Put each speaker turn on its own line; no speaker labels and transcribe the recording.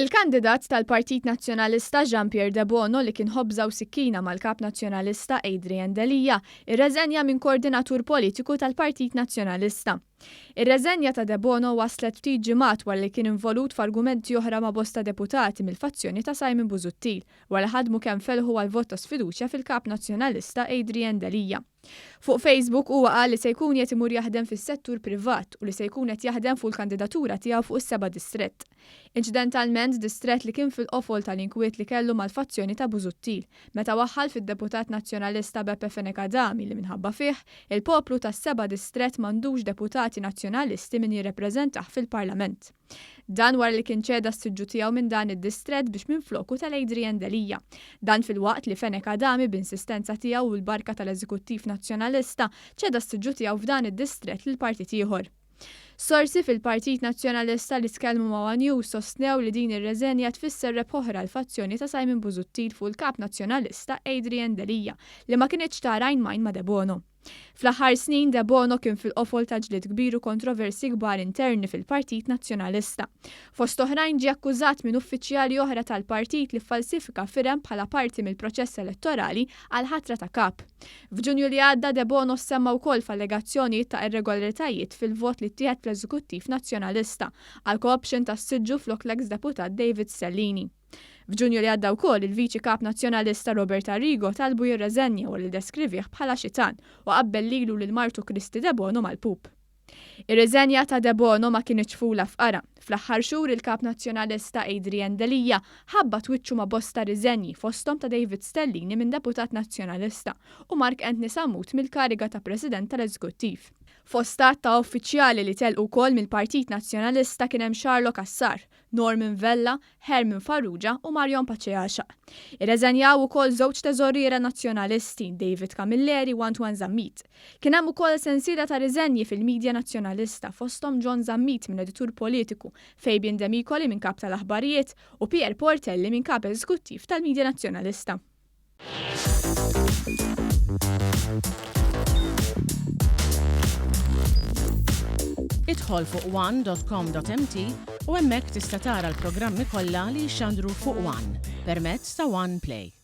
Il-kandidat tal-Partit Nazzjonalista Jean-Pierre De Bono li kien ħobża u sikkina mal-kap nazzjonalista Adrien Delija irreżenja minn koordinatur politiku tal-Partit Nazzjonalista. Ir-reżenja ta' De Bono waslet ftit ġimgħat wara li kien involut f'argumenti oħra ma' bosta deputati mill-fazzjoni ta' Simon Busuttil wara ħadmu kemm felħu għal vot ta' sfiduċja fil-kap nazzjonalista Adrien Delija. Fuq Facebook huwa qal li se jkun qed imur jaħdem fis-settur privat u li se jkun qed jaħdem fuq il-kandidatura tiegħu fuq is-seba' distrett. Inċidentalment distrett li kien fil-qofol tal-inkwiet li kellu mal-fazzjoni ta' Busuttil meta waħħal fid-deputat nazzjonalista Beppe Fenekadami li minħabba fih il-poplu tas-seba' distrett m'għandux deputati nazzjonalisti min jirrepreżentah fil-Parlament. Dan wara li kien ċeda s-siġġu tiegħu minn dan id-distrett biex minfloku tal-Adrien Delija. Dan fil-waqt li Fenekadami b'insistenza tiegħu u l-barka tal-Eżekuttiv Nazzjonalista ċeda s-siġġu tiegħu f'dan id-distrett lil partit ieħor. Sorsi fil-Partit Nazzjonalista li tkellmu ma' News sostnew li din ir-reżenja tfisser rebħ oħra l-fazzjoni ta' Simon Busuttil fuq il-kap nazzjonalista Adrien Delija li ma kienx tarajn majn ma' De Bono. Fl-aħħar snin De Bono kien fil-qofol ta' ġlied kbir u kontroversi kbar interni fil-Partit Nazzjonalista. Fost oħrajn ġie akkużat minn uffiċjali oħra tal-partit li falsifika firem bħala parti mill-proċess elettorali għal ħatra ta' kap. F'Ġunju li għadda De Bono semma wkoll f'allegazzjonijiet ta' irregolaritajiet fil-vot li ttieħed fl-Eżekuttiv Nazzjonalista għal kooption tas-siġġu flok l-eks deputat David Stellini. F'Ġunju li għadda wkoll il-Viċi Kap Nazzjonalista Robert Arrigo talbu jirreżenja u li deskrivih bħala xitan u qabbel lilu lil martu Kristi De Bono mal-pup. Ir-reżenja ta' De Bono ma kienx fula f'qara. Fl-aħħar xhur il-Kap Nazzjonalista Adrien Delija ħabbat wiċċu ma' bosta riżenji fosthom ta' David Stellini minn deputat nazzjonalista u Mark Antony Samut mill-kariga ta' President tal-Eżekuttiv. Fostat ta' uffiċjali li telqu wkoll mill-Partit Nazzjonalista kien hemm Xarlo Kassar, Norman Vella, Hermin Farrugia u Marion Paċeaxa. Irreżenjaw ukoll żewġ teżoriera nazzjonalisti, David Camilleri u Antoine Zammit. Kien hemm ukoll sensiela ta' riżenji fil-medja nazzjonalista fosthom John Zammit minn editur politiku, Fabian Demicoli minn kap tal-aħbarijiet u Pierre Portelli minn kap eżekuttiv tal-medja nazzjonalista.
Idħol fuq one.com.mt u hemmhekk tista' tara l-programmi kollha li jxandru fuq One permezz ta' One Play.